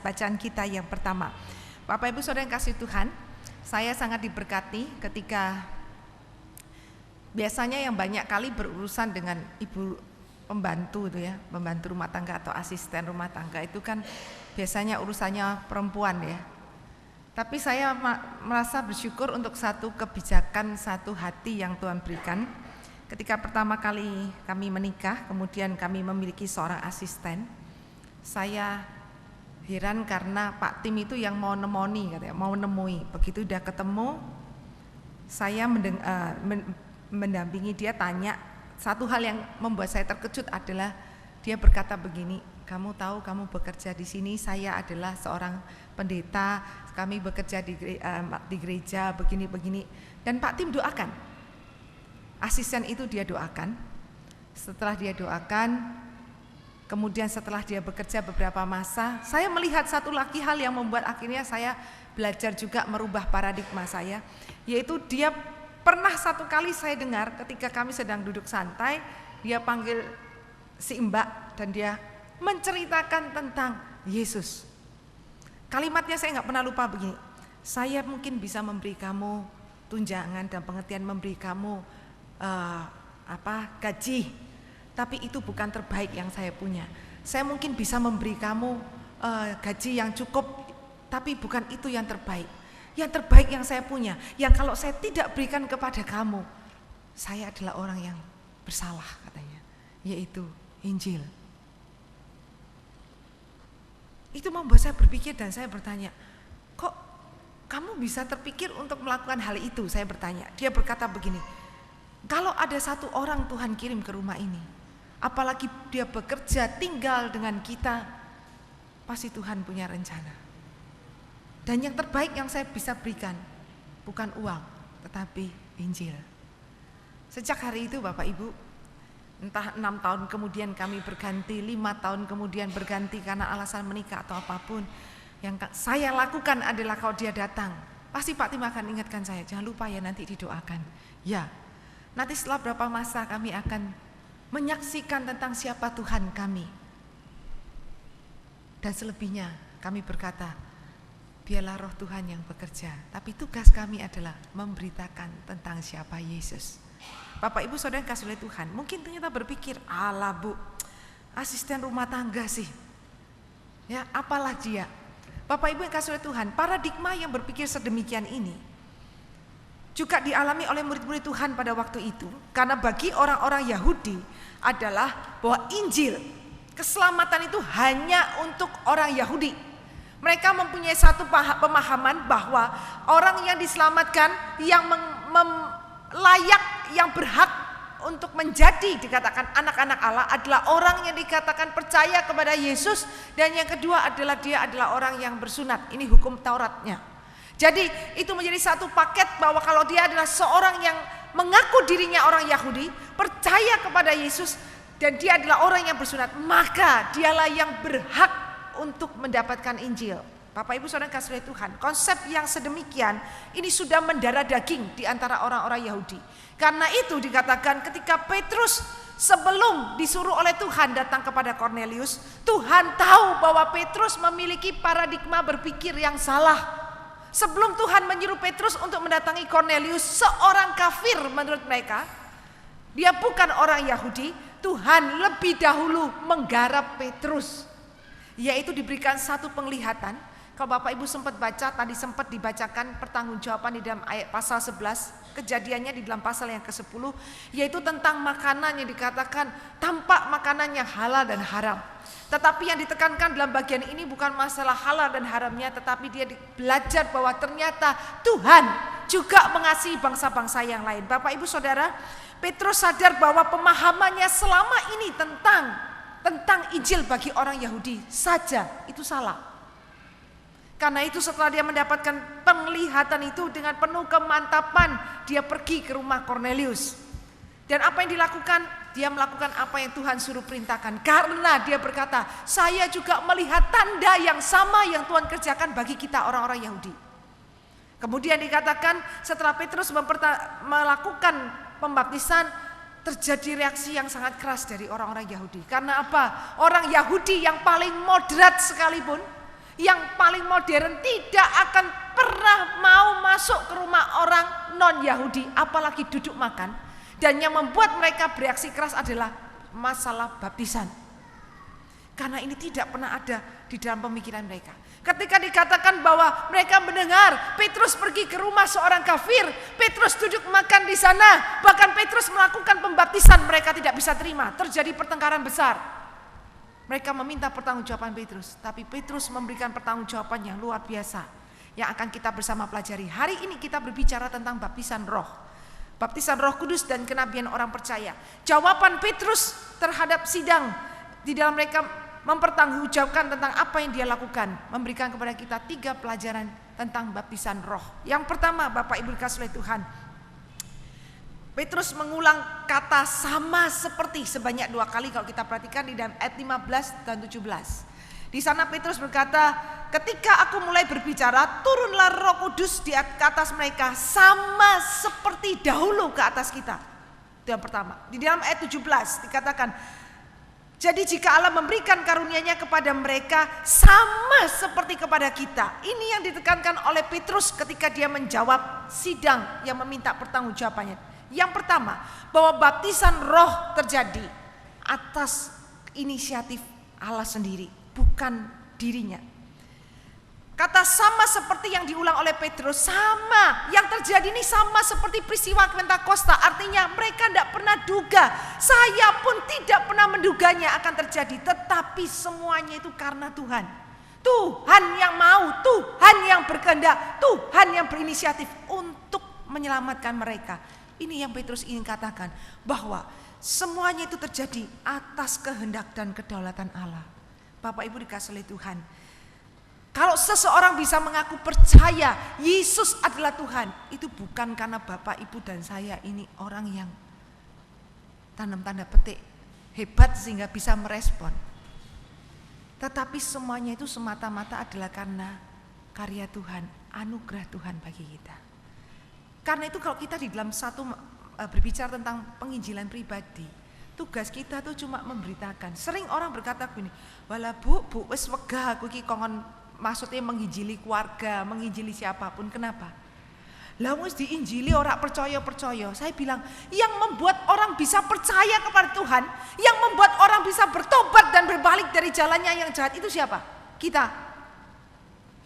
Bacaan kita yang pertama. Bapak Ibu Saudara yang kasih Tuhan, saya sangat diberkati ketika biasanya yang banyak kali berurusan dengan ibu pembantu itu ya, pembantu rumah tangga atau asisten rumah tangga itu kan biasanya urusannya perempuan ya. Tapi saya merasa bersyukur untuk satu kebijakan, satu hati yang Tuhan berikan. Ketika pertama kali kami menikah, kemudian kami memiliki seorang asisten, saya heran karena Pak Tim itu yang mau nemoni, katanya, mau menemui. Begitu udah ketemu, saya mendampingi dia, tanya. Satu hal yang membuat saya terkejut adalah dia berkata begini, kamu tahu kamu bekerja di sini, saya adalah seorang pendeta, kami bekerja di gereja begini-begini. Dan Pak Tim doakan, asisten itu dia doakan. Setelah dia doakan, kemudian setelah dia bekerja beberapa masa, saya melihat satu lagi hal yang membuat akhirnya saya belajar juga merubah paradigma saya, yaitu dia pernah satu kali saya dengar ketika kami sedang duduk santai, dia panggil si Mbak dan dia menceritakan tentang Yesus. Kalimatnya saya nggak pernah lupa begini, saya mungkin bisa memberi kamu tunjangan dan pengertian memberi kamu gaji, tapi itu bukan terbaik yang saya punya. Saya mungkin bisa memberi kamu gaji yang cukup, tapi bukan itu yang terbaik. Yang terbaik yang saya punya, yang kalau saya tidak berikan kepada kamu, saya adalah orang yang bersalah katanya, yaitu Injil. Itu membuat saya berpikir dan saya bertanya, kok kamu bisa terpikir untuk melakukan hal itu? Saya bertanya. Dia berkata begini, kalau ada satu orang Tuhan kirim ke rumah ini, apalagi dia bekerja tinggal dengan kita, pasti Tuhan punya rencana. Dan yang terbaik yang saya bisa berikan bukan uang, tetapi Injil. Sejak hari itu Bapak Ibu, entah 6 tahun kemudian kami berganti, 5 tahun kemudian berganti karena alasan menikah atau apapun, yang saya lakukan adalah kalau dia datang, pasti Pak Tim akan ingatkan saya, jangan lupa ya nanti didoakan. Ya, nanti setelah berapa masa kami akan menyaksikan tentang siapa Tuhan kami. Dan selebihnya kami berkata, biarlah roh Tuhan yang bekerja, tapi tugas kami adalah memberitakan tentang siapa Yesus. Bapak Ibu Saudara kasih oleh Tuhan, mungkin ternyata berpikir, alah Bu, asisten rumah tangga sih, ya apalah dia. Bapak Ibu yang kasih oleh Tuhan, paradigma yang berpikir sedemikian ini juga dialami oleh murid-murid Tuhan pada waktu itu, karena bagi orang-orang Yahudi adalah bahwa Injil, keselamatan itu hanya untuk orang Yahudi. Mereka mempunyai satu pemahaman bahwa orang yang diselamatkan, yang layak, yang berhak untuk menjadi dikatakan anak-anak Allah adalah orang yang dikatakan percaya kepada Yesus, dan yang kedua adalah dia adalah orang yang bersunat. Ini hukum Tauratnya. Jadi itu menjadi satu paket bahwa kalau dia adalah seorang yang mengaku dirinya orang Yahudi, percaya kepada Yesus, dan dia adalah orang yang bersunat, maka dialah yang berhak untuk mendapatkan Injil. Bapak Ibu Saudara kasih oleh Tuhan, konsep yang sedemikian ini sudah mendarah daging di antara orang-orang Yahudi. Karena itu dikatakan ketika Petrus sebelum disuruh oleh Tuhan datang kepada Kornelius, Tuhan tahu bahwa Petrus memiliki paradigma berpikir yang salah. Sebelum Tuhan menyuruh Petrus untuk mendatangi Kornelius, seorang kafir menurut mereka, dia bukan orang Yahudi, Tuhan lebih dahulu menggarap Petrus, yaitu diberikan satu penglihatan. Kalau Bapak Ibu sempat baca, tadi sempat dibacakan pertanggungjawaban di dalam ayat pasal 11, kejadiannya di dalam pasal yang ke-10, yaitu tentang makanan yang dikatakan tampak makanan yang halal dan haram. Tetapi yang ditekankan dalam bagian ini bukan masalah halal dan haramnya, tetapi dia belajar bahwa ternyata Tuhan juga mengasihi bangsa-bangsa yang lain. Bapak Ibu Saudara, Petrus sadar bahwa pemahamannya selama ini tentang Injil bagi orang Yahudi saja itu salah. Karena itu setelah dia mendapatkan penglihatan itu, dengan penuh kemantapan dia pergi ke rumah Kornelius. Dan apa yang dilakukan? Dia melakukan apa yang Tuhan suruh perintahkan, karena dia berkata, saya juga melihat tanda yang sama yang Tuhan kerjakan bagi kita orang-orang Yahudi. Kemudian dikatakan setelah Petrus melakukan pembaptisan, terjadi reaksi yang sangat keras dari orang-orang Yahudi. Karena apa? Orang Yahudi yang paling moderat sekalipun, yang modern tidak akan pernah mau masuk ke rumah orang non-Yahudi, apalagi duduk makan. Dan yang membuat mereka bereaksi keras adalah masalah baptisan. Karena ini tidak pernah ada di dalam pemikiran mereka. Ketika dikatakan bahwa mereka mendengar Petrus pergi ke rumah seorang kafir, Petrus duduk makan di sana, bahkan Petrus melakukan pembaptisan, mereka tidak bisa terima. Terjadi pertengkaran besar. Mereka meminta pertanggungjawaban Petrus, tapi Petrus memberikan pertanggungjawaban yang luar biasa yang akan kita bersama pelajari. Hari ini kita berbicara tentang baptisan roh. Baptisan Roh Kudus dan kenabian orang percaya. Jawaban Petrus terhadap sidang di dalam mereka mempertanggungjawabkan tentang apa yang dia lakukan, memberikan kepada kita 3 pelajaran tentang baptisan roh. Yang pertama, Bapak Ibu dikasihi oleh Tuhan, Petrus mengulang kata sama seperti sebanyak 2 kali kalau kita perhatikan di dalam ayat 15 dan 17. Di sana Petrus berkata, ketika aku mulai berbicara, turunlah Roh Kudus di atas mereka sama seperti dahulu ke atas kita. Itu yang pertama. Di dalam ayat 17 dikatakan, jadi jika Allah memberikan karunia-Nya kepada mereka sama seperti kepada kita. Ini yang ditekankan oleh Petrus ketika dia menjawab sidang yang meminta pertanggungjawabannya. Yang pertama, bahwa baptisan roh terjadi atas inisiatif Allah sendiri, bukan dirinya. Kata sama seperti yang diulang oleh Petrus, sama yang terjadi ini sama seperti peristiwa Pentakosta. Artinya mereka tidak pernah duga, saya pun tidak pernah menduganya akan terjadi. Tetapi semuanya itu karena Tuhan. Tuhan yang mau, Tuhan yang berkehendak, Tuhan yang berinisiatif untuk menyelamatkan mereka. Ini yang Petrus ingin katakan, bahwa semuanya itu terjadi atas kehendak dan kedaulatan Allah. Bapak Ibu dikasihi oleh Tuhan, kalau seseorang bisa mengaku percaya Yesus adalah Tuhan, itu bukan karena Bapak, Ibu dan saya ini orang yang tanam tanda petik hebat sehingga bisa merespon. Tetapi semuanya itu semata-mata adalah karena karya Tuhan, anugerah Tuhan bagi kita. Karena itu kalau kita di dalam satu berbicara tentang penginjilan pribadi, tugas kita tuh cuma memberitakan. Sering orang berkata begini, "Wala bu, wis wegah aku iki kongon." Maksudnya menginjili keluarga, menginjili siapapun. Kenapa? Lah wis diinjili orang percaya-percaya. Saya bilang, yang membuat orang bisa percaya kepada Tuhan, yang membuat orang bisa bertobat dan berbalik dari jalannya yang jahat itu siapa? Kita.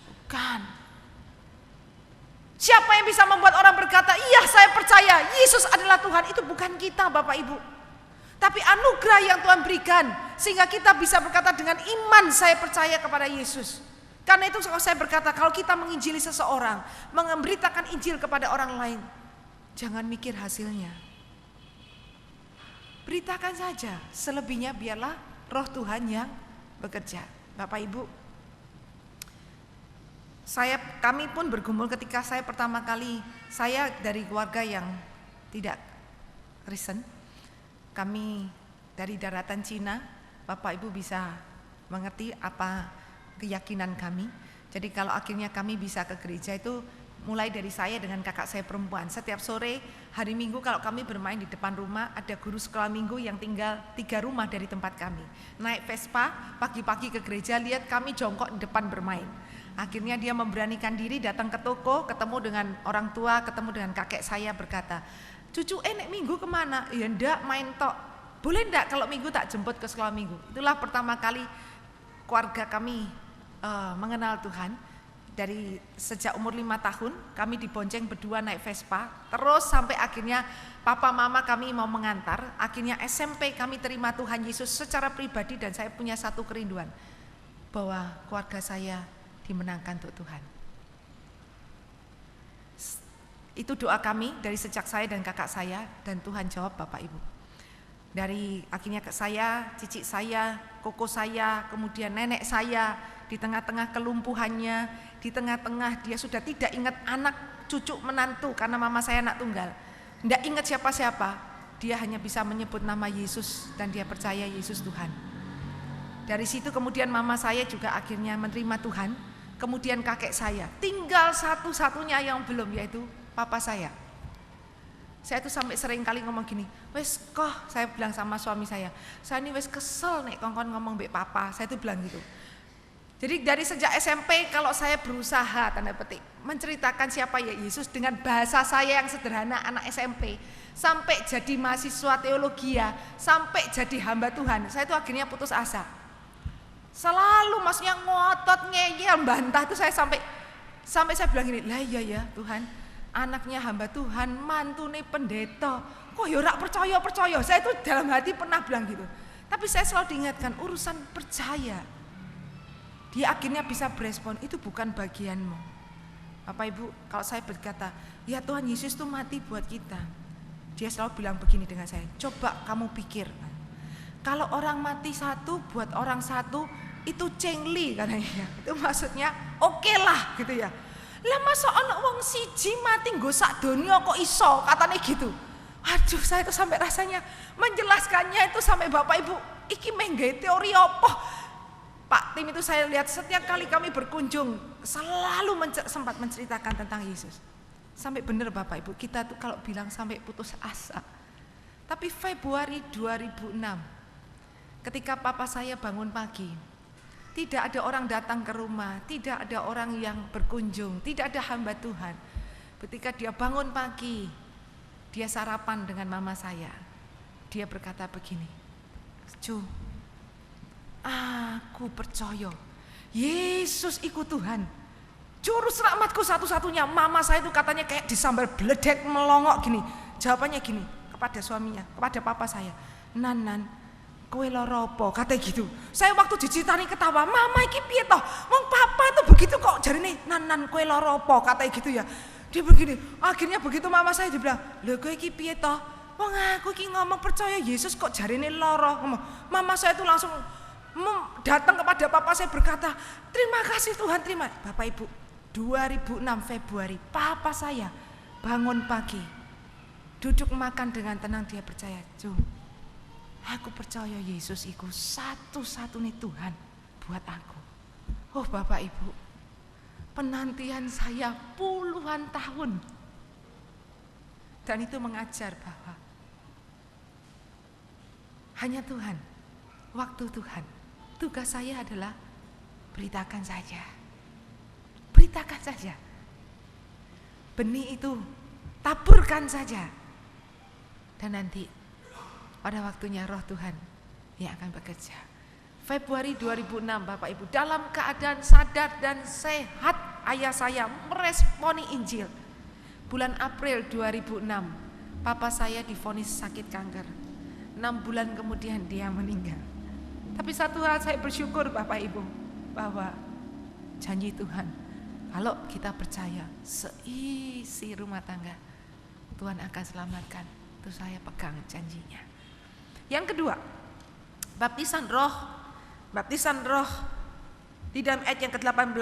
Bukan. Siapa yang bisa membuat orang berkata, iya saya percaya Yesus adalah Tuhan? Itu bukan kita, Bapak Ibu. Tapi anugerah yang Tuhan berikan sehingga kita bisa berkata dengan iman, saya percaya kepada Yesus. Karena itu saya berkata, kalau kita menginjili seseorang, memberitakan Injil kepada orang lain, jangan mikir hasilnya. Beritakan saja, selebihnya biarlah roh Tuhan yang bekerja. Bapak Ibu, kami pun bergumul ketika saya pertama kali, saya dari keluarga yang tidak Kristen, kami dari daratan Cina. Bapak Ibu bisa mengerti apa keyakinan kami. Jadi kalau akhirnya kami bisa ke gereja itu mulai dari saya dengan kakak saya perempuan. Setiap sore hari Minggu kalau kami bermain di depan rumah, ada guru sekolah minggu yang tinggal 3 rumah dari tempat kami. Naik Vespa pagi-pagi ke gereja, lihat kami jongkok di depan bermain. Akhirnya dia memberanikan diri datang ke toko, ketemu dengan orang tua, ketemu dengan kakek saya, berkata, "Cucu nek minggu kemana?" "Ya ndak, main tok." "Boleh ndak kalau minggu tak jemput ke sekolah minggu?" Itulah pertama kali keluarga kami mengenal Tuhan. Dari sejak umur 5 tahun kami dibonceng berdua naik Vespa, terus sampai akhirnya papa mama kami mau mengantar. Akhirnya SMP kami terima Tuhan Yesus secara pribadi, dan saya punya satu kerinduan, bahwa keluarga saya dimenangkan untuk Tuhan. Itu doa kami dari sejak saya dan kakak saya, dan Tuhan jawab Bapak Ibu. Dari akhirnya saya, cici saya, koko saya, kemudian nenek saya, di tengah-tengah kelumpuhannya, di tengah-tengah dia sudah tidak ingat anak, cucu, menantu, karena mama saya anak tunggal. Tidak ingat siapa-siapa, dia hanya bisa menyebut nama Yesus dan dia percaya Yesus Tuhan. Dari situ kemudian mama saya juga akhirnya menerima Tuhan. Kemudian kakek saya, tinggal satu-satunya yang belum, yaitu papa saya. Saya tuh sampai sering kali ngomong gini, "Wes koh," saya bilang sama suami saya ini wes kesel nek kongkon ngomong mbek papa. Saya tuh bilang gitu. Jadi dari sejak SMP kalau saya berusaha tanda petik menceritakan siapa ya Yesus dengan bahasa saya yang sederhana anak SMP, sampai jadi mahasiswa teologi, sampai jadi hamba Tuhan, saya itu akhirnya putus asa. Selalu maksudnya ngotot ngeyel bantah itu saya sampai saya bilang gini, lah iya ya Tuhan, anaknya hamba Tuhan, mantune pendeta, kok ya ora percaya. Saya itu dalam hati pernah bilang gitu. Tapi saya selalu diingatkan urusan percaya. Dia akhirnya bisa berespon, itu bukan bagianmu. Bapak Ibu, kalau saya berkata, ya Tuhan Yesus itu mati buat kita. Dia selalu bilang begini dengan saya, coba kamu pikir. Kalau orang mati satu buat orang satu, itu cengli katanya. Itu maksudnya oke lah gitu ya. Lah masa ana wong siji mati nggo sak donya kok iso, katanya gitu. Aduh, saya itu sampai rasanya menjelaskannya itu sampai Bapak Ibu, iki menggawe teori apa? Pak tim itu saya lihat setiap kali kami berkunjung selalu sempat menceritakan tentang Yesus. Sampai benar Bapak Ibu, kita tuh kalau bilang sampai putus asa. Tapi Februari 2006 ketika papa saya bangun pagi, tidak ada orang datang ke rumah, tidak ada orang yang berkunjung, tidak ada hamba Tuhan. Ketika dia bangun pagi, dia sarapan dengan mama saya. Dia berkata begini, Cu, aku percaya Yesus ikut Tuhan, juru selamatku satu-satunya. Mama saya itu katanya kayak disambar beledek melongok gini. Jawabannya gini kepada suaminya, kepada papa saya, Nan, kowe lara apa? Katanya gitu. Saya waktu diceritani ketawa, mama iki piye toh? Wong papa itu begitu kok jarine, Nan kowe lara apa? Katanya gitu ya. Dia begini, akhirnya begitu mama saya dibilang, lho kowe iki piye toh? Wong aku iki ngomong percaya Yesus kok jarine lara. Mama saya itu langsung datang kepada papa saya berkata, terima kasih Tuhan, terima. Bapak Ibu, 2006 Februari, papa saya bangun pagi, duduk makan dengan tenang, dia percaya, Cu, aku percaya Yesus itu satu-satunya Tuhan buat aku. Oh Bapak Ibu, penantian saya puluhan tahun. Dan itu mengajar bahwa hanya Tuhan, waktu Tuhan. Tugas saya adalah beritakan saja. Beritakan saja. Benih itu taburkan saja. Dan nanti pada waktunya roh Tuhan yang akan bekerja. Februari 2006 Bapak Ibu, dalam keadaan sadar dan sehat, ayah saya meresponi Injil. Bulan April 2006 papa saya divonis sakit kanker. 6 bulan kemudian dia meninggal. Tapi satu hal saya bersyukur Bapak Ibu, bahwa janji Tuhan, kalau kita percaya seisi rumah tangga Tuhan akan selamatkan. Itu saya pegang janjinya. Yang kedua, baptisan roh di dalam ayat yang ke-18,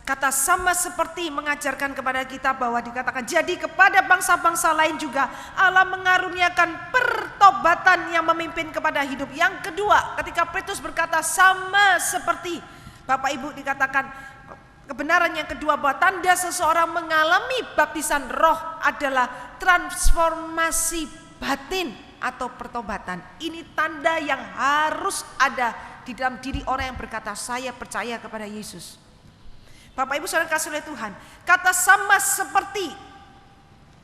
kata sama seperti mengajarkan kepada kita bahwa dikatakan, jadi kepada bangsa-bangsa lain juga Allah mengaruniakan pertobatan yang memimpin kepada hidup. Yang kedua, ketika Petrus berkata sama seperti, Bapak Ibu, dikatakan kebenaran yang kedua bahwa tanda seseorang mengalami baptisan roh adalah transformasi batin atau pertobatan. Ini tanda yang harus ada di dalam diri orang yang berkata saya percaya kepada Yesus. Bapak Ibu saudara kasih oleh Tuhan, kata sama seperti,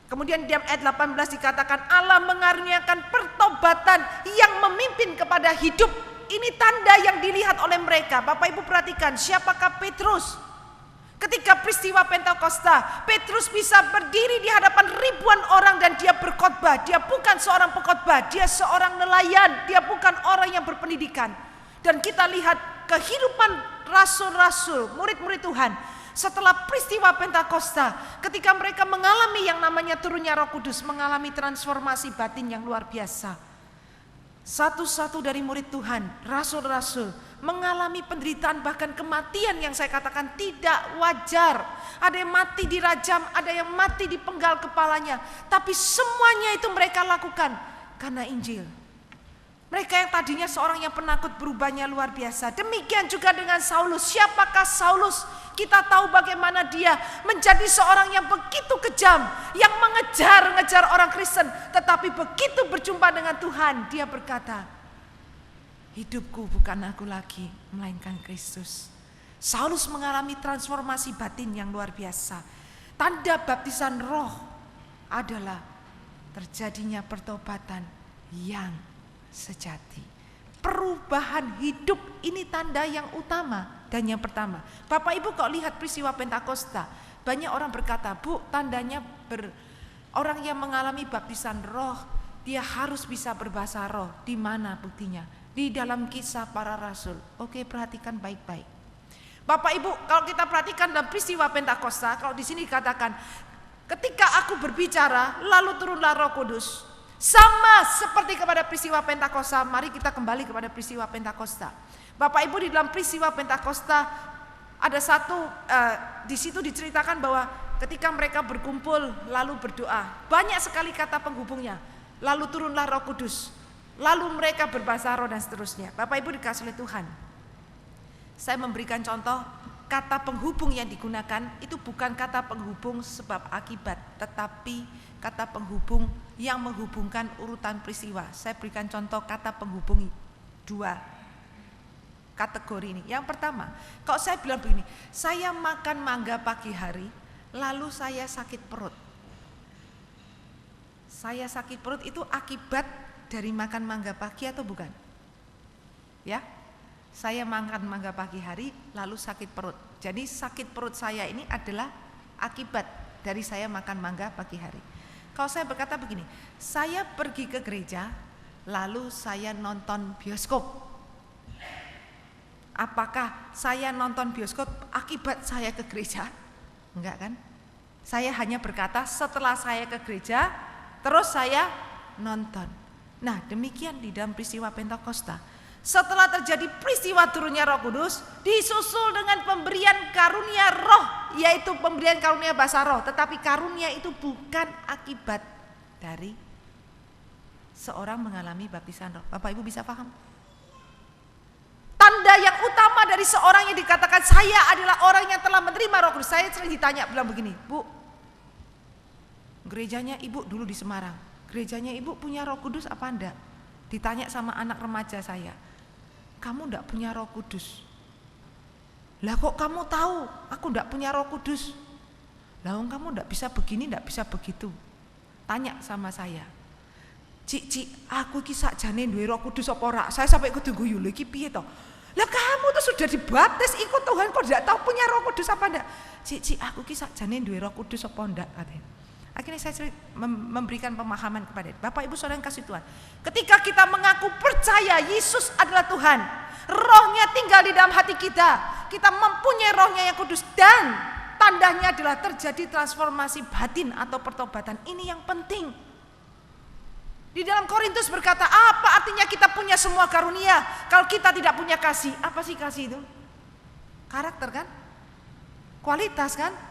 kemudian di ayat 18 dikatakan Allah mengaruniakan pertobatan yang memimpin kepada hidup. Ini tanda yang dilihat oleh mereka. Bapak Ibu perhatikan, siapakah Petrus? Ketika peristiwa Pentakosta, Petrus bisa berdiri di hadapan ribuan orang dan dia berkhotbah. Dia bukan seorang pengkhotbah, dia seorang nelayan, dia bukan orang yang berpendidikan. Dan kita lihat kehidupan rasul-rasul, murid-murid Tuhan setelah peristiwa Pentakosta, ketika mereka mengalami yang namanya turunnya Roh Kudus, mengalami transformasi batin yang luar biasa. Satu-satu dari murid Tuhan, rasul-rasul, mengalami penderitaan bahkan kematian yang saya katakan tidak wajar. Ada yang mati dirajam, ada yang mati dipenggal kepalanya, tapi semuanya itu mereka lakukan karena Injil. Mereka yang tadinya seorang yang penakut berubahnya luar biasa. Demikian juga dengan Saulus. Siapakah Saulus? Kita tahu bagaimana dia menjadi seorang yang begitu kejam, yang mengejar-ngejar orang Kristen. Tetapi begitu berjumpa dengan Tuhan, dia berkata, hidupku bukan aku lagi, melainkan Kristus. Saulus mengalami transformasi batin yang luar biasa. Tanda baptisan roh adalah terjadinya pertobatan yang sejati. Perubahan hidup ini tanda yang utama dan yang pertama. Bapak Ibu kok lihat peristiwa Pentakosta, banyak orang berkata, Bu, tandanya orang yang mengalami baptisan roh, dia harus bisa berbahasa roh. Di mana buktinya? Di dalam Kisah Para Rasul. Oke, perhatikan baik-baik. Bapak Ibu, kalau kita perhatikan dalam peristiwa Pentakosta, kalau di sini dikatakan, ketika aku berbicara, lalu turunlah Roh Kudus. Sama seperti kepada peristiwa Pentakosta. Mari kita kembali kepada peristiwa Pentakosta. Bapak Ibu, di dalam peristiwa Pentakosta ada satu di situ diceritakan bahwa ketika mereka berkumpul lalu berdoa, banyak sekali kata penghubungnya. Lalu turunlah Roh Kudus. Lalu mereka berbahasa roh dan seterusnya. Bapak Ibu dikasih oleh Tuhan, saya memberikan contoh, kata penghubung yang digunakan itu bukan kata penghubung sebab akibat, tetapi kata penghubung yang menghubungkan urutan peristiwa. Saya berikan contoh kata penghubung 2 kategori ini. Yang pertama, kalau saya bilang begini, saya makan mangga pagi hari, lalu saya sakit perut. Saya sakit perut itu akibat dari makan mangga pagi atau bukan? Ya, saya makan mangga pagi hari, lalu sakit perut. Jadi sakit perut saya ini adalah akibat dari saya makan mangga pagi hari. Kalau saya berkata begini, saya pergi ke gereja, lalu saya nonton bioskop. Apakah saya nonton bioskop akibat saya ke gereja? Enggak kan? Saya hanya berkata setelah saya ke gereja, terus saya nonton. Nah, demikian di dalam peristiwa Pentakosta. Setelah terjadi peristiwa turunnya Roh Kudus, disusul dengan pemberian karunia roh, yaitu pemberian karunia bahasa roh. Tetapi karunia itu bukan akibat dari seorang mengalami baptisan roh. Bapak Ibu bisa paham? Tanda yang utama dari seorang yang dikatakan saya adalah orang yang telah menerima Roh Kudus. Saya sering ditanya, bilang begini, Bu, gerejanya Ibu dulu di Semarang, gerejanya Ibu punya Roh Kudus apa enggak? Ditanya sama anak remaja saya, kamu enggak punya Roh Kudus? Lah kok kamu tahu aku enggak punya Roh Kudus? Lah kamu enggak bisa begini, enggak bisa begitu. Tanya sama saya, Cik, aku iki sakjane duwe Roh Kudus apa ora? Saya sampai kudu guyu, lho iki piye to? Lah kamu tuh sudah dibaptis ikut Tuhan kok enggak tahu punya Roh Kudus apa enggak? Cik, aku iki sakjane duwe Roh Kudus apa enggak katanya. Akhirnya saya memberikan pemahaman kepada Bapak Ibu Saudara yang kasih Tuhan. Ketika kita mengaku percaya Yesus adalah Tuhan, rohnya tinggal di dalam hati kita, kita mempunyai rohnya yang kudus, dan tandanya adalah terjadi transformasi batin atau pertobatan. Ini yang penting. Di dalam Korintus berkata, apa artinya kita punya semua karunia kalau kita tidak punya kasih? Apa sih kasih itu? Karakter kan? Kualitas kan?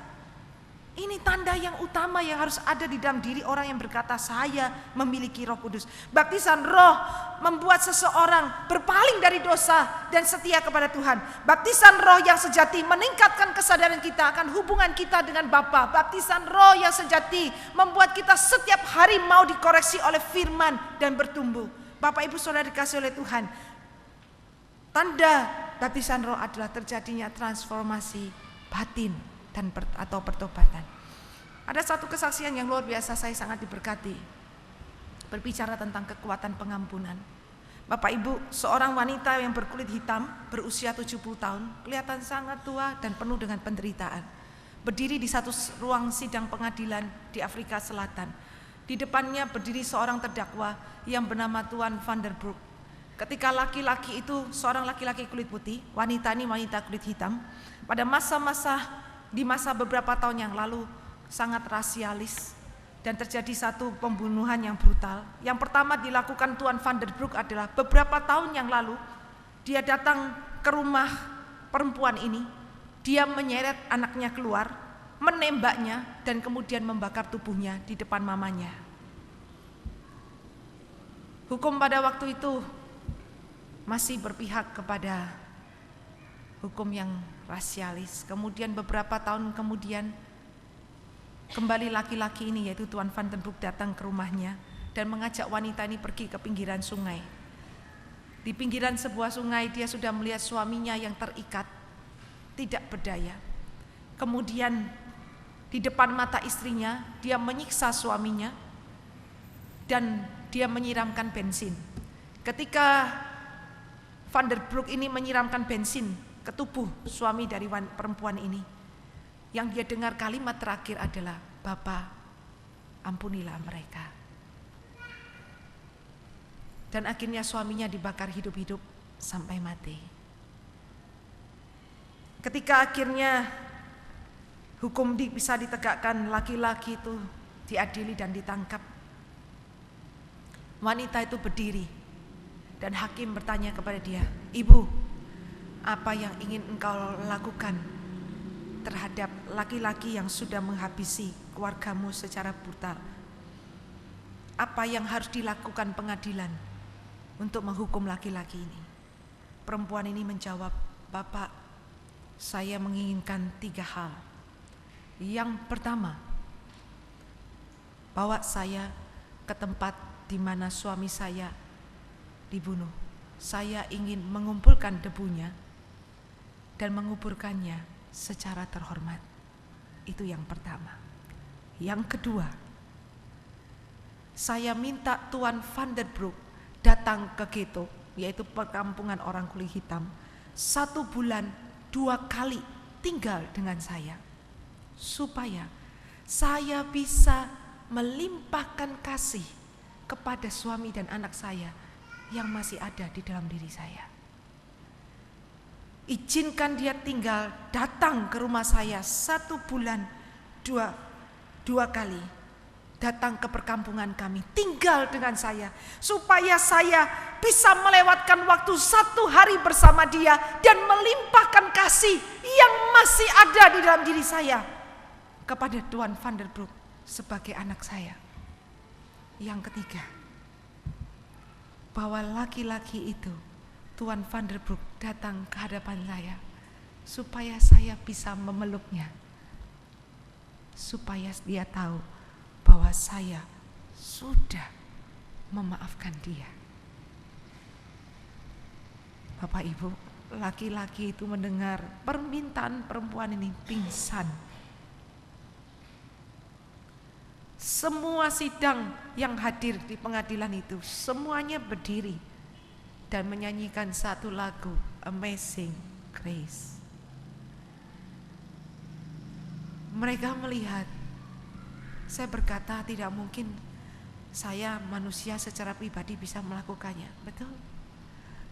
Ini tanda yang utama yang harus ada di dalam diri orang yang berkata saya memiliki Roh Kudus. Baptisan roh membuat seseorang berpaling dari dosa dan setia kepada Tuhan. Baptisan roh yang sejati meningkatkan kesadaran kita akan hubungan kita dengan Bapa. Baptisan roh yang sejati membuat kita setiap hari mau dikoreksi oleh firman dan bertumbuh. Bapak Ibu Saudara dikasih oleh Tuhan, tanda baptisan roh adalah terjadinya transformasi batin dan atau pertobatan. Ada satu kesaksian yang luar biasa, saya sangat diberkati, berbicara tentang kekuatan pengampunan. Bapak Ibu, seorang wanita yang berkulit hitam berusia 70 tahun, kelihatan sangat tua dan penuh dengan penderitaan, berdiri di satu ruang sidang pengadilan di Afrika Selatan. Di depannya berdiri seorang terdakwa yang bernama Tuan Van der Broek. Ketika laki-laki itu, seorang laki-laki kulit putih, wanita ini wanita kulit hitam, pada di masa beberapa tahun yang lalu sangat rasialis dan terjadi satu pembunuhan yang brutal. Yang pertama dilakukan Tuan Van der Broek adalah beberapa tahun yang lalu dia datang ke rumah perempuan ini, dia menyeret anaknya keluar, menembaknya dan kemudian membakar tubuhnya di depan mamanya. Hukum pada waktu itu masih berpihak kepada hukum yang rasialis. Kemudian beberapa tahun kemudian kembali laki-laki ini yaitu Tuan Van der Broek datang ke rumahnya dan mengajak wanita ini pergi ke pinggiran sungai. Di pinggiran sebuah sungai dia sudah melihat suaminya yang terikat tidak berdaya. Kemudian di depan mata istrinya dia menyiksa suaminya dan dia menyiramkan bensin. Ketika Van der Broek ini menyiramkan bensin ke tubuh suami dari perempuan ini, yang dia dengar kalimat terakhir adalah, "Bapa, ampunilah mereka." Dan akhirnya suaminya dibakar hidup-hidup sampai mati. Ketika akhirnya hukum bisa ditegakkan, laki-laki itu diadili dan ditangkap. Wanita itu berdiri dan hakim bertanya kepada dia, "Ibu, apa yang ingin engkau lakukan terhadap laki-laki yang sudah menghabisi keluargamu secara brutal? Apa yang harus dilakukan pengadilan untuk menghukum laki-laki ini?" Perempuan ini menjawab, "Bapak, saya menginginkan 3 hal. Yang pertama, bawa saya ke tempat di mana suami saya dibunuh. Saya ingin mengumpulkan debunya dan menguburkannya secara terhormat." Itu yang pertama. Yang kedua, saya minta Tuan Van der Broek datang ke ghetto, yaitu perkampungan orang kulit hitam, 1 bulan 2 kali tinggal dengan saya, supaya saya bisa melimpahkan kasih kepada suami dan anak saya yang masih ada di dalam diri saya. Izinkan dia tinggal, datang ke rumah saya 1 bulan 2 kali, datang ke perkampungan kami, tinggal dengan saya, supaya saya bisa melewatkan waktu 1 hari bersama dia dan melimpahkan kasih yang masih ada di dalam diri saya kepada Tuan Van der Broek sebagai anak saya. Yang ketiga, bahwa laki-laki itu, Tuan Van der Broek, datang ke hadapan saya supaya saya bisa memeluknya, supaya dia tahu bahwa saya sudah memaafkan dia. Bapak Ibu, laki-laki itu mendengar permintaan perempuan ini pingsan. Semua sidang yang hadir di pengadilan itu semuanya berdiri dan menyanyikan satu lagu, Amazing Grace. Mereka melihat, saya berkata tidak mungkin saya manusia secara pribadi bisa melakukannya. Betul.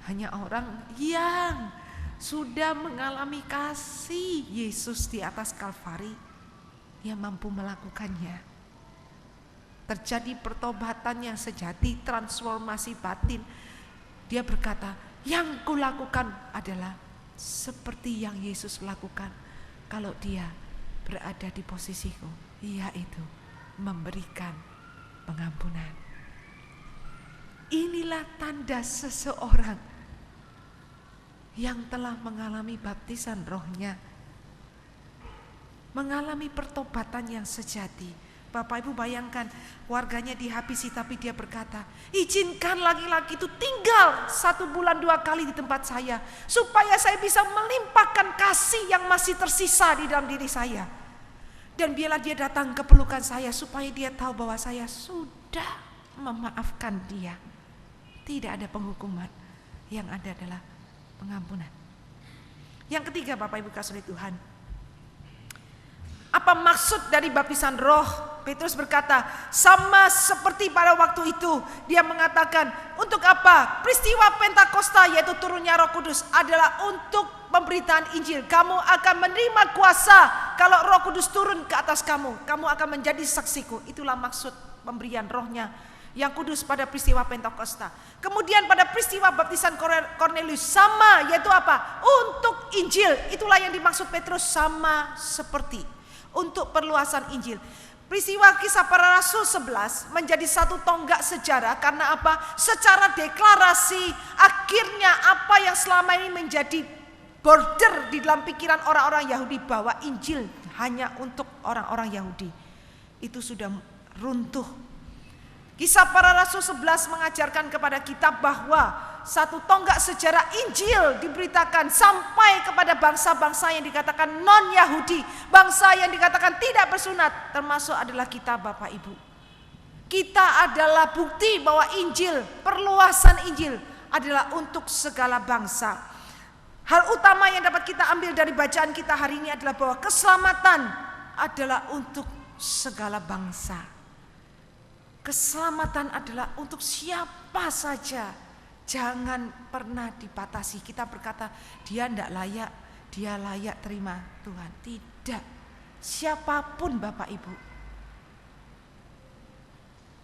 Hanya orang yang sudah mengalami kasih Yesus di atas Kalvari yang mampu melakukannya. Terjadi pertobatan yang sejati, transformasi batin. Dia berkata, yang kulakukan adalah seperti yang Yesus lakukan kalau dia berada di posisiku, yaitu memberikan pengampunan. Inilah tanda seseorang yang telah mengalami baptisan rohnya, mengalami pertobatan yang sejati. Bapak Ibu bayangkan, warganya dihabisi tapi dia berkata, izinkan laki-laki itu tinggal 1 bulan 2 kali di tempat saya, supaya saya bisa melimpahkan kasih yang masih tersisa di dalam diri saya. Dan biarlah dia datang ke pelukan saya supaya dia tahu bahwa saya sudah memaafkan dia. Tidak ada penghukuman, yang ada adalah pengampunan. Yang ketiga, Bapak Ibu kasih Tuhan, apa maksud dari baptisan roh? Petrus berkata, sama seperti pada waktu itu dia mengatakan, untuk apa? Peristiwa Pentakosta, yaitu turunnya Roh Kudus, adalah untuk pemberitaan Injil. Kamu akan menerima kuasa kalau Roh Kudus turun ke atas kamu. Kamu akan menjadi saksiku. Itulah maksud pemberian rohnya yang kudus pada peristiwa Pentakosta. Kemudian pada peristiwa baptisan Cornelius, sama, yaitu apa? Untuk Injil. Itulah yang dimaksud Petrus, sama seperti untuk perluasan Injil. Peristiwa Kisah Para Rasul 11 menjadi satu tonggak sejarah karena apa? Secara deklarasi akhirnya apa yang selama ini menjadi border di dalam pikiran orang-orang Yahudi bahwa Injil hanya untuk orang-orang Yahudi, itu sudah runtuh. Kisah Para Rasul 11 mengajarkan kepada kita bahwa satu tonggak sejarah Injil diberitakan sampai kepada bangsa-bangsa yang dikatakan non-Yahudi, bangsa yang dikatakan tidak bersunat, termasuk adalah kita Bapak Ibu. Kita adalah bukti bahwa Injil, perluasan Injil adalah untuk segala bangsa. Hal utama yang dapat kita ambil dari bacaan kita hari ini adalah bahwa keselamatan adalah untuk segala bangsa. Keselamatan adalah untuk siapa saja. Jangan pernah dibatasi. Kita berkata dia tidak layak, dia layak terima Tuhan. Tidak. Siapapun Bapak Ibu,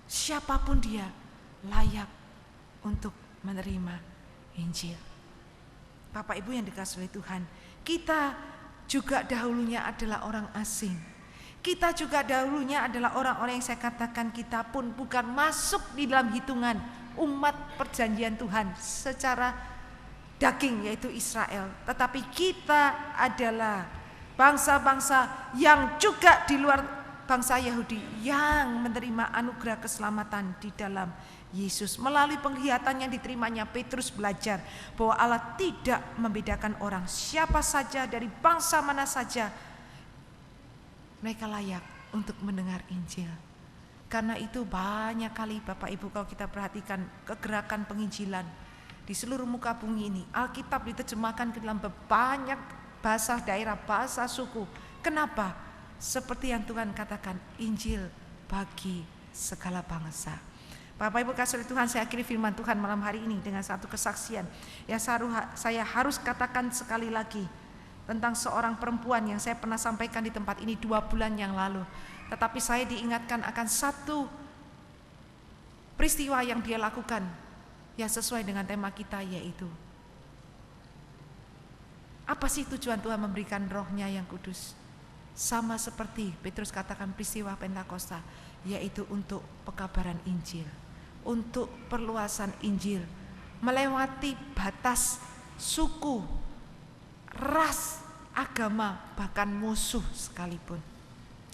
siapapun dia layak untuk menerima Injil. Bapak Ibu yang dikasihi oleh Tuhan, kita juga dahulunya adalah orang asing. Kita juga dahulunya adalah orang-orang yang saya katakan kita pun bukan masuk di dalam hitungan umat perjanjian Tuhan secara daging, yaitu Israel. Tetapi kita adalah bangsa-bangsa yang juga di luar bangsa Yahudi yang menerima anugerah keselamatan di dalam Yesus. Melalui penglihatan yang diterimanya, Petrus belajar bahwa Allah tidak membedakan orang, siapa saja dari bangsa mana saja mereka layak untuk mendengar Injil. Karena itu banyak kali Bapak Ibu kalau kita perhatikan kegerakan penginjilan di seluruh muka bumi ini, Alkitab diterjemahkan ke dalam banyak bahasa daerah, bahasa suku. Kenapa? Seperti yang Tuhan katakan, Injil bagi segala bangsa. Bapak Ibu kasih Tuhan, saya akhiri firman Tuhan malam hari ini dengan satu kesaksian yang saya harus katakan sekali lagi tentang seorang perempuan yang saya pernah sampaikan di tempat ini 2 bulan yang lalu. Tetapi saya diingatkan akan satu peristiwa yang dia lakukan yang sesuai dengan tema kita, yaitu apa sih tujuan Tuhan memberikan rohnya yang kudus? Sama seperti Petrus katakan peristiwa Pentakosta, yaitu untuk pekabaran Injil, untuk perluasan Injil, melewati batas suku, ras, agama, bahkan musuh sekalipun.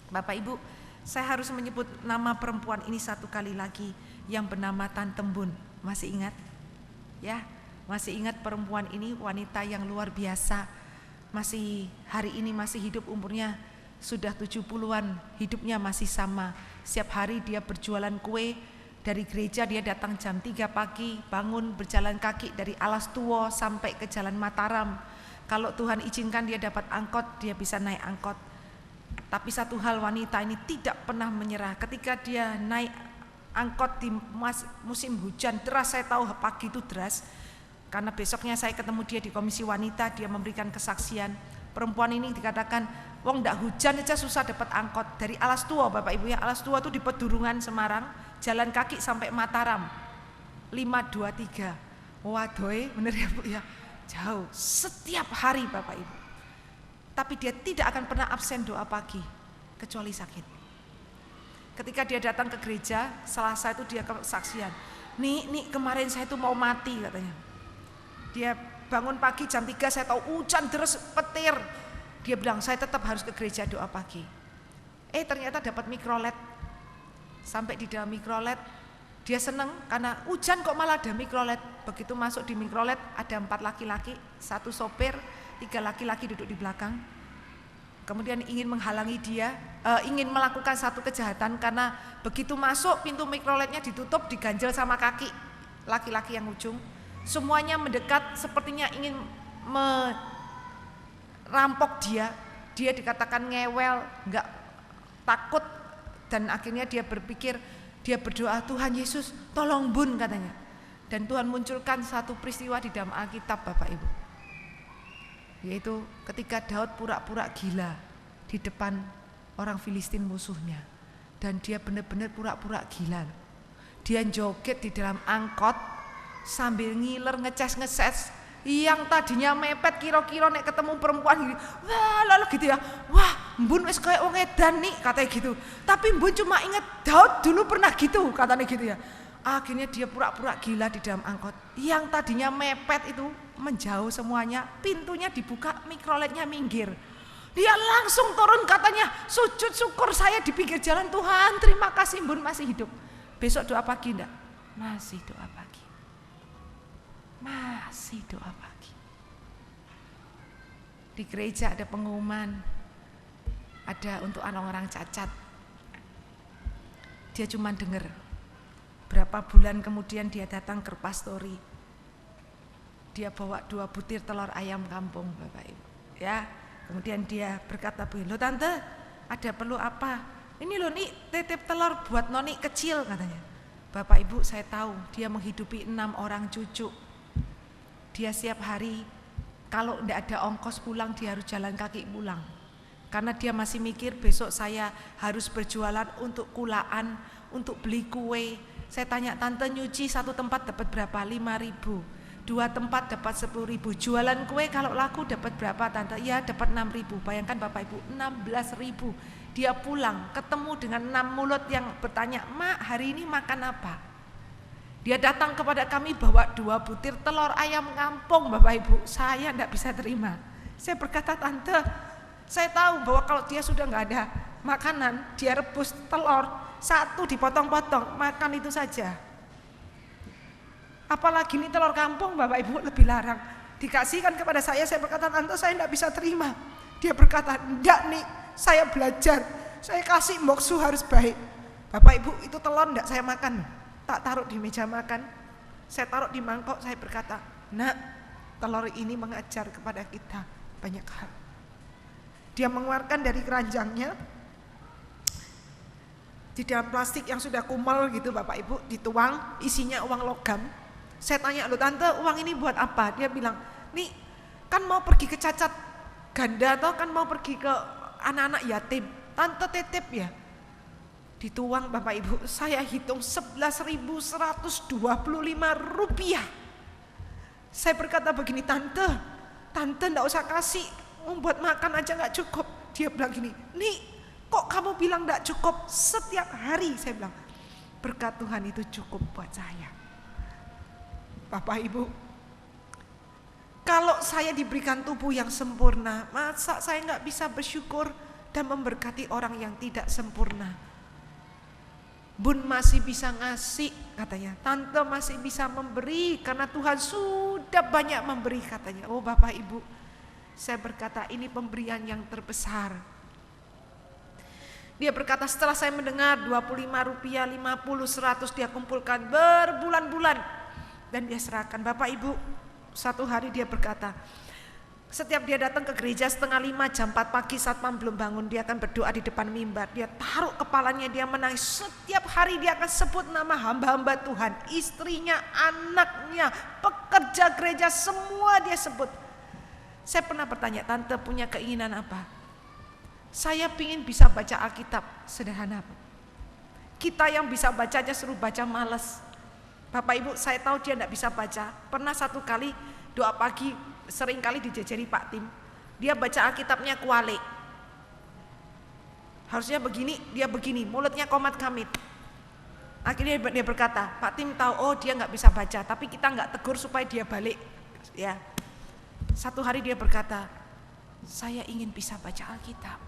Bapak Ibu, saya harus menyebut nama perempuan ini satu kali lagi, yang bernama Tan Tembun. Masih ingat? Ya, masih ingat perempuan ini, wanita yang luar biasa. Masih hari ini masih hidup, umurnya sudah 70-an, hidupnya masih sama. Setiap hari dia berjualan kue, dari gereja dia datang jam 3 pagi, bangun berjalan kaki dari Alas Tuwo sampai ke Jalan Mataram. Kalau Tuhan izinkan dia dapat angkot, dia bisa naik angkot. Tapi satu hal, wanita ini tidak pernah menyerah. Ketika dia naik angkot di musim hujan deras, saya tahu pagi itu deras, karena besoknya saya ketemu dia di komisi wanita, dia memberikan kesaksian. Perempuan ini dikatakan, wong ndak hujan aja susah dapat angkot dari Alas Tuwo, Bapak Ibu ya. Alas Tuwo itu di Pedurungan Semarang, jalan kaki sampai Mataram 523. Waduh, bener ya Bu ya, jauh setiap hari Bapak Ibu. Tapi dia tidak akan pernah absen doa pagi, kecuali sakit. Ketika dia datang ke gereja, Selasa itu dia kesaksian, nih kemarin saya itu mau mati katanya. Dia bangun pagi jam 3, saya tahu hujan deras petir. Dia bilang, saya tetap harus ke gereja doa pagi. Ternyata dapat mikrolet. Sampai di dalam mikrolet, dia senang karena hujan kok malah ada mikrolet. Begitu masuk di mikrolet, ada 4 laki-laki, 1 sopir, 3 laki-laki duduk di belakang. Kemudian ingin menghalangi dia, ingin melakukan satu kejahatan, karena begitu masuk pintu mikroletnya ditutup, diganjel sama kaki laki-laki yang ujung. Semuanya mendekat, sepertinya ingin merampok dia. Dia dikatakan ngewel, enggak takut, dan akhirnya dia berpikir, dia berdoa, Tuhan Yesus tolong bun katanya. Dan Tuhan munculkan satu peristiwa di dalam Alkitab Bapak Ibu, yaitu ketika Daud pura-pura gila di depan orang Filistin musuhnya. Dan dia benar-benar pura-pura gila. Dia joget di dalam angkot sambil ngiler, ngeces-ngeces. Yang tadinya mepet kira-kira nek ketemu perempuan gini, wah lalu gitu ya, wah mbun wis kayak wong edan nih katanya gitu. Tapi mbun cuma inget Daud dulu pernah gitu katanya gitu ya. Akhirnya dia pura-pura gila di dalam angkot. Yang tadinya mepet itu menjauh semuanya, pintunya dibuka, mikroletnya minggir. Dia langsung turun katanya, sujud syukur saya di pinggir jalan, Tuhan terima kasih mbun masih hidup. Besok doa pagi enggak? Masih doa pagi. masih doa pagi. Di gereja ada pengumuman, ada untuk orang-orang cacat. Dia cuma dengar. Berapa bulan kemudian dia datang ke pastori. Dia bawa 2 butir telur ayam kampung, Bapak Ibu. Ya, kemudian dia berkata, "Lo tante, ada perlu apa? Ini loh nih titip telur buat noni kecil," katanya. Bapak Ibu, saya tahu dia menghidupi 6 orang cucu. Dia setiap hari kalau tidak ada ongkos pulang dia harus jalan kaki pulang. Karena dia masih mikir besok saya harus berjualan untuk kulaan, untuk beli kue. Saya tanya, "Tante nyuci satu tempat dapat berapa?" 5.000. 2 tempat dapat 10.000. Jualan kue kalau laku dapat berapa, Tante? Ya dapat 6.000. Bayangkan Bapak Ibu, 16.000. Dia pulang ketemu dengan 6 mulut yang bertanya, "Mak, hari ini makan apa?" Dia datang kepada kami bawa 2 butir telur ayam kampung, Bapak Ibu. Saya tidak bisa terima. Saya berkata, "Tante, saya tahu bahwa kalau dia sudah nggak ada makanan, dia rebus telur 1 dipotong-potong, makan itu saja. Apalagi ini telur kampung, Bapak Ibu, lebih larang. Dikasihkan kepada saya berkata, "Tante, saya tidak bisa terima." Dia berkata, "Enggak nih, saya belajar, saya kasih moksu harus baik." Bapak Ibu, itu telur enggak saya makan, tak taruh di meja makan, saya taruh di mangkok. Saya berkata, "Nak, telur ini mengajar kepada kita banyak hal." Dia mengeluarkan dari keranjangnya di dalam plastik yang sudah kumal gitu, Bapak Ibu, dituang, isinya uang logam. Saya tanya, "Loh Tante, uang ini buat apa?" Dia bilang, "Nih kan mau pergi ke cacat ganda atau kan mau pergi ke anak-anak yatim, Tante titip ya." Dituang, Bapak Ibu, saya hitung 11.125 rupiah. Saya berkata begini, "Tante enggak usah kasih, buat makan aja nggak cukup." Dia bilang gini, "Nih kok kamu bilang enggak cukup setiap hari?" Saya bilang, "Berkat Tuhan itu cukup buat saya." Bapak Ibu, kalau saya diberikan tubuh yang sempurna, masa saya nggak bisa bersyukur dan memberkati orang yang tidak sempurna? Bun masih bisa ngasih, katanya. Tante masih bisa memberi karena Tuhan sudah banyak memberi, katanya. Oh Bapak Ibu, saya berkata ini pemberian yang terbesar. Dia berkata, setelah saya mendengar 25 rupiah, 50, 100 dia kumpulkan berbulan-bulan dan dia serahkan. Bapak Ibu, satu hari dia berkata, setiap dia datang ke gereja 4:30 jam 4 pagi, satpam belum bangun, dia akan berdoa di depan mimbar. Dia taruh kepalanya, dia menangis. Setiap hari dia akan sebut nama hamba-hamba Tuhan, istrinya, anaknya, pekerja gereja, semua dia sebut. Saya pernah bertanya, "Tante punya keinginan apa?" "Saya ingin bisa baca Alkitab." Sederhana. Kita yang bisa baca aja suruh baca males. Bapak Ibu, saya tahu dia tidak bisa baca. Pernah satu kali doa pagi, sering kali dijajari Pak Tim. Dia baca Alkitabnya kualik. Harusnya begini, dia begini, mulutnya komat kamit. Akhirnya dia berkata, Pak Tim tahu, oh dia nggak bisa baca, tapi kita nggak tegur supaya dia balik. Ya, satu hari dia berkata, "Saya ingin bisa baca Alkitab."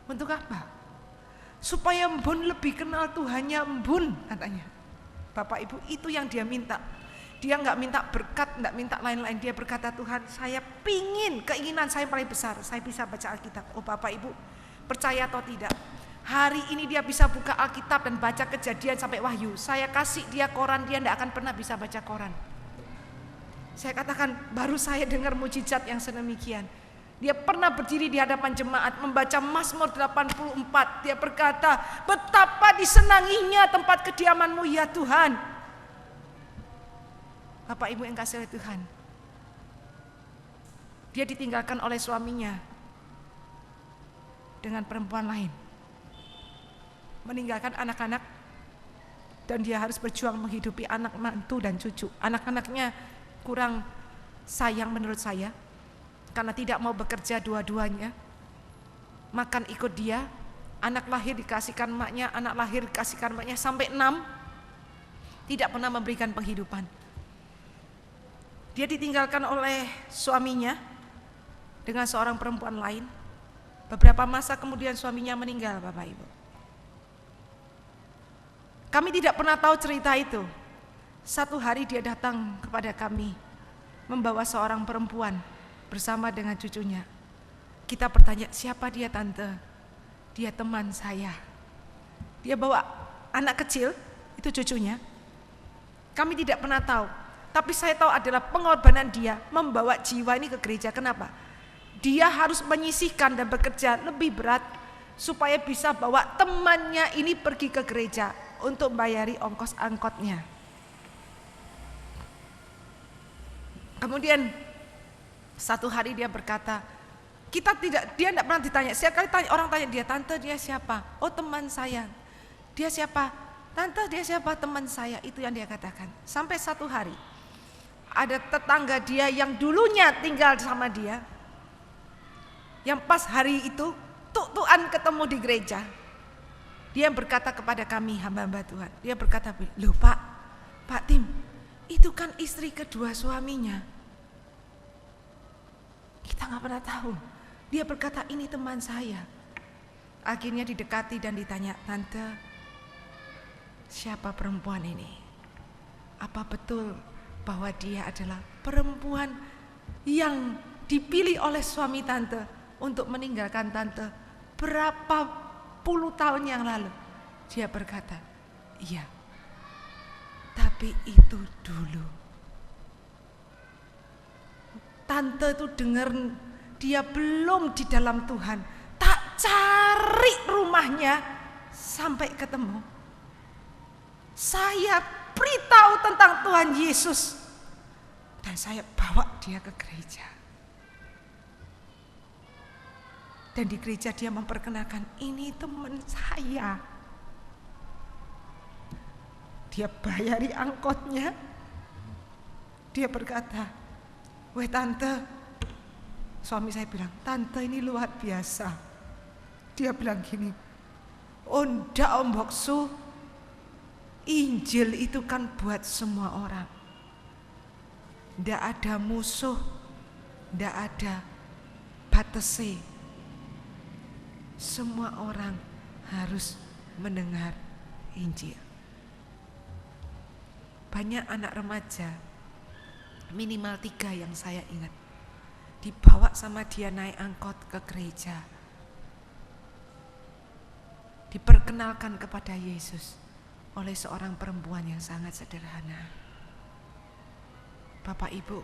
Untuk apa? Supaya Mbun lebih kenal Tuhannya Mbun, katanya. Bapak Ibu, itu yang dia minta. Dia nggak minta berkat, nggak minta lain-lain. Dia berkata, "Tuhan, saya pingin, keinginan saya paling besar, saya bisa baca Alkitab." Oh Bapak Ibu, percaya atau tidak, hari ini dia bisa buka Alkitab dan baca Kejadian sampai Wahyu. Saya kasih dia koran, dia nggak akan pernah bisa baca koran. Saya katakan, baru saya dengar mujizat yang sedemikian. Dia pernah berdiri di hadapan jemaat membaca Mazmur 84. Dia berkata, "Betapa disenanginya tempat kediaman-Mu ya Tuhan." Bapak Ibu yang kasih oleh Tuhan, dia ditinggalkan oleh suaminya dengan perempuan lain, meninggalkan anak-anak, dan dia harus berjuang menghidupi anak mantu dan cucu. Anak-anaknya kurang sayang menurut saya, karena tidak mau bekerja dua-duanya, makan ikut dia, anak lahir dikasihkan emaknya, anak lahir dikasihkan emaknya, sampai 6, tidak pernah memberikan penghidupan. Dia ditinggalkan oleh suaminya dengan seorang perempuan lain. Beberapa masa kemudian suaminya meninggal, Bapak Ibu. Kami tidak pernah tahu cerita itu. Satu hari dia datang kepada kami membawa seorang perempuan bersama dengan cucunya. Kita bertanya, siapa dia tante? Dia teman saya. Dia bawa anak kecil, itu cucunya. Kami tidak pernah tahu, tapi saya tahu adalah pengorbanan dia membawa jiwa ini ke gereja. Kenapa? Dia harus menyisihkan dan bekerja lebih berat supaya bisa bawa temannya ini pergi ke gereja untuk membayari ongkos angkotnya. Kemudian satu hari dia berkata, dia tidak pernah ditanya. Setiap kali orang tanya dia, tante dia siapa? Oh teman saya. Dia siapa? Tante dia siapa? Teman saya. Itu yang dia katakan. Sampai satu hari ada tetangga dia yang dulunya tinggal sama dia, yang pas hari itu tuk-tukan ketemu di gereja. Dia berkata kepada kami hamba-hamba Tuhan, dia berkata, loh Pak Tim, itu kan istri kedua suaminya. Kita gak pernah tahu. Dia berkata, ini teman saya. Akhirnya didekati dan ditanya, tante, siapa perempuan ini? Apa betul bahwa dia adalah perempuan yang dipilih oleh suami tante untuk meninggalkan tante berapa puluh tahun yang lalu? Dia berkata, iya, tapi itu dulu. Tante itu dengar dia belum di dalam Tuhan, tak cari rumahnya sampai ketemu. Saya beritahu tentang Tuhan Yesus dan saya bawa dia ke gereja. Dan di gereja dia memperkenalkan, ini teman saya. Dia bayari angkotnya. Dia berkata, weh tante. Suami saya bilang, tante ini luar biasa. Dia bilang gini, ndak Om Boksu, Injil itu kan buat semua orang. Ndak ada musuh, ndak ada batasi. Semua orang harus mendengar Injil. Banyak anak remaja, minimal 3 yang saya ingat, dibawa sama dia naik angkot ke gereja, diperkenalkan kepada Yesus oleh seorang perempuan yang sangat sederhana. Bapak Ibu,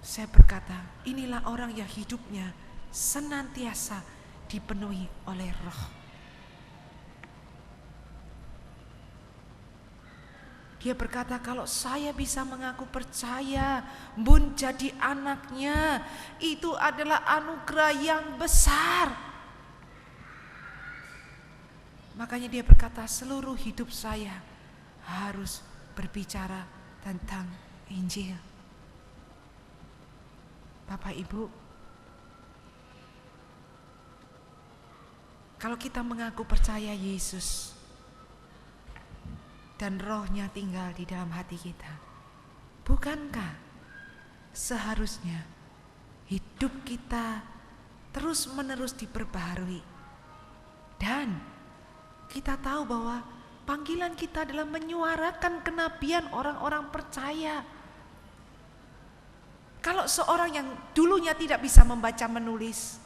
saya berkata, inilah orang yang hidupnya senantiasa dipenuhi oleh Roh. Dia berkata, kalau saya bisa mengaku percaya, bun jadi anaknya, itu adalah anugerah yang besar. Makanya dia berkata, seluruh hidup saya harus berbicara tentang Injil. Bapak Ibu, kalau kita mengaku percaya Yesus dan Roh-Nya tinggal di dalam hati kita, bukankah seharusnya hidup kita terus-menerus diperbaharui? Dan kita tahu bahwa panggilan kita adalah menyuarakan kenabian orang-orang percaya. Kalau seorang yang dulunya tidak bisa membaca menulis,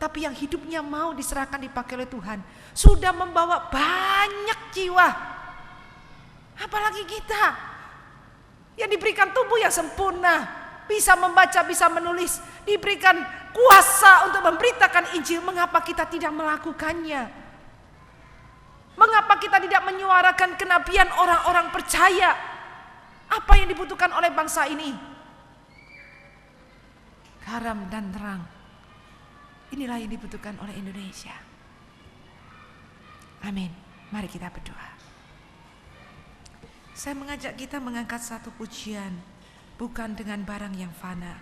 tapi yang hidupnya mau diserahkan dipakai oleh Tuhan, sudah membawa banyak jiwa. Apalagi kita yang diberikan tubuh yang sempurna, bisa membaca, bisa menulis, diberikan kuasa untuk memberitakan Injil. Mengapa kita tidak melakukannya? Mengapa kita tidak menyuarakan kenabian orang-orang percaya? Apa yang dibutuhkan oleh bangsa ini? Garam dan terang. Inilah yang dibutuhkan oleh Indonesia. Amin. Mari kita berdoa. Saya mengajak kita mengangkat satu pujian, bukan dengan barang yang fana,